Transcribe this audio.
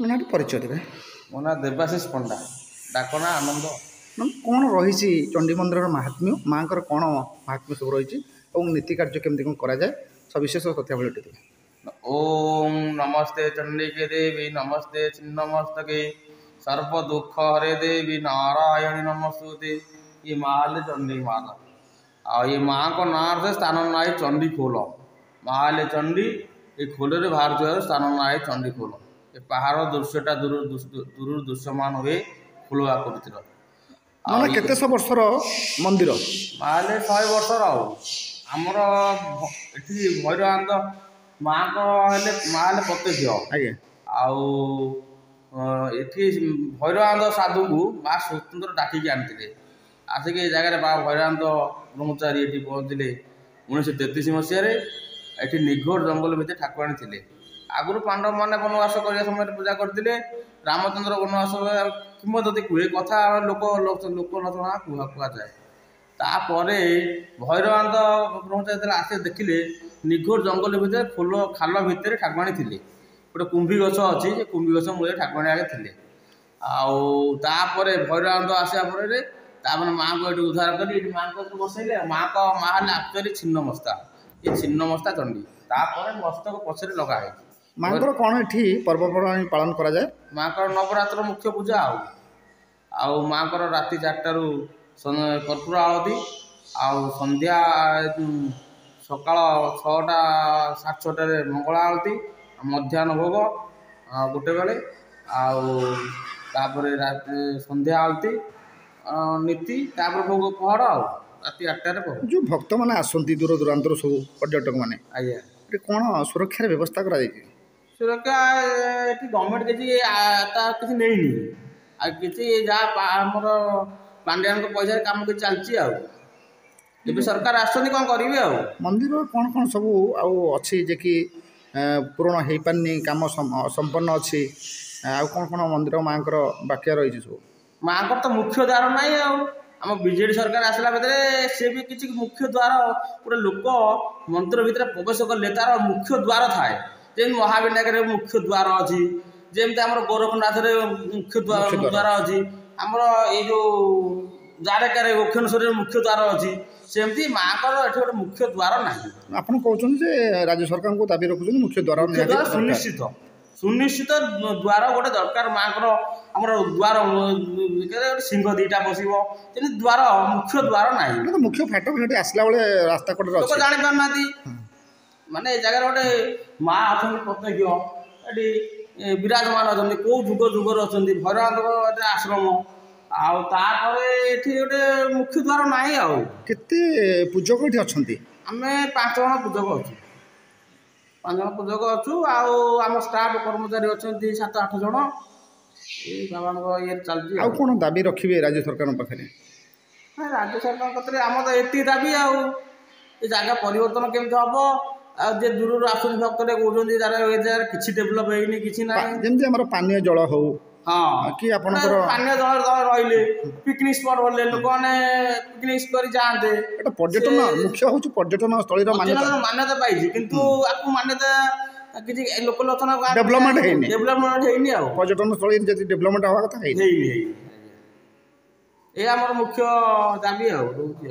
ନିହାତି ପରିଚୟ ଦେବେ। ମୋ ନାଁ ଦେବାଶିଷ ପଣ୍ଡା, ଡାକନା ଆନନ୍ଦ। କ'ଣ ରହିଛି ଚଣ୍ଡୀ ମନ୍ଦିରର ମାହାତ୍ମ୍ୟ, ମାଆଙ୍କର କ'ଣ ମାହାତ୍ମ୍ୟ ସବୁ ରହିଛି ଏବଂ ନୀତି କାର୍ଯ୍ୟ କେମିତି କ'ଣ କରାଯାଏ ସବିଶେଷ ତଥ୍ୟାବଳୀ ଦେବେ। ଓಂ ନମସ୍ତେ ଚଣ୍ଡୀକେ ଦେବୀ ନମସ୍ତେ ଛିନ୍ନମସ୍ତକେ ସର୍ବ ଦୁଃଖ ହରେ ଦେବୀ ନାରାୟଣୀ ନମସ୍ତୁତେ। ये माँ हेल्ले चंडी माता आ ये माँ को ना से स्थान ना है चंडी खोल। माँ हेल्ले चंडी ये खोल बाहर जो स्थान ना है चंडी खोल। ये पहाड़ दृश्यटा दूर दूर दृश्यमान हुए खोल आकृतिर ମାନେ କେତେଶହ ବର୍ଷର ମନ୍ଦିର? माँ हेल्ले 100 वर्षर आमर एठी भैरवानंद माँ को हेल्ले माँ हेल्ले प्रत्यक्ष ଆଜ୍ଞା आउ एठी भैरवानंद साधु को माँ स्वतंत्र डाकिकी आनी आसिक जगह बाबा भैरवानंद ब्रह्मचारी ये पहुँचले 1933 मसीह ये निघोर जंगल भितर ठाकुराणी थे। आगुरी पांडव मैंने वनवास करने समय पूजा करते रामचंद्र वनवास किंवदंती कहे कथा लोक लोकलोचना कहुए। तापर भैरवानंद ब्रह्मचारी आसे देखिले निघोर जंगल भितर फुल खाल भितर ठाकुराणी थे। गोटे कुंभी गछ अच्छी कुंभी गछ मूल ठाकुराणी आगे थे। आपर भैरवानंद आसा पर माँ को ये उद्धार कर माँ को बसैले माँ को माँ हेल्ले एक्चुअली छिन्नमस्ता ये छिन्नमस्ता चंडी तापर मस्तक पछरे लगाई। माँ कौन ये पर्वपर्वाणी पालन करा जाए? माँ को नवरात्र मुख्य पूजा आउ माँ को राति 4टारू कर्पूर आळती आउ संध्या सकाळ 6टा 6:30 मंगला आळती मध्याह्न भोग गोटे बेले आउे संध्या आळती नीति तापर भोग पहर राति 8टार जो भक्त मैंने आसती दूर दूरांतर सब पर्यटक मैंने आज्ञा कौन सुरक्षार व्यवस्था करा सुरक्षा ये गवर्नमेंट किसी नहीं किसी जहाँ पांड्यान पैसा कम कि चलती आगे सरकार आसुच्च कौन करेंगे मंदिर कौन कौन सब अच्छी जे कि पूर्ण हो पारनी कम संपन्न अच्छी कौन कौन मंदिर माँ बाक्या रही सब? माँ को तो मुख्य द्वार ना आम बीजेडी सरकार आसला भितर सी भी किसी मुख्य द्वार गोटे लोक मंदिर भितर प्रवेश कले तार मुख्य द्वार थाए जमी महाविनायक मुख्य द्वार अच्छी जमी आम गोरखनाथ मुख्य द्वार अच्छी आमर ये जो जारेकार गोक्षेश्वर मुख्य द्वार अच्छी सेमती माँ को ये गोटे मुख्य द्वार ना। आप कहते राज्य सरकार को दाबी रखुच्च मुख्य द्वार सुनिश्चित सुनिश्चित द्वार गोटे दरकार माँ को आमर द्वार सिंह 2टा बसो द्वार मुख्य द्वार ना मुख्य फाटक आसला बेले रास्ता कड़े लोक जानी पारना माने जगह गोटे माँ अच्छा प्रत्यक्ष ये विराजमान अच्छा कौ जुग जुगर अच्छा भैरवानंद आश्रम आठे गोटे मुख्य द्वार ना केते पूजक ये अच्छा आम 5 जन पूजक अच्छु 5 जन पूजक अच्छु आम स्टाफ कर्मचारी अच्छा 7-8 जन बाबा ये चलती कौन दाबी रखिए राज्य सरकार पाखे? राज्य सरकार कतरे आम तो ये दाबी जगह परिवर्तन केमती हम जे दूर आसुनी भक्त कहते जगह किसी डेभलप होनी कि ना जमी आम पानीय जल हो हाँ कि आप पानीय जल रही पिकनिक स्पट बोले लोक मैंने पिकनिक कर जाते पर्यटन मुख्य हूँ पर्यटन स्थल मान्यता पाई किंतु आपको मान्यता किसी लोकलोचना डेभलपमेंट होनी पर्यटन स्थल डेभलपमेंट हवा कथा ये आम मुख्य दाबी रोचे।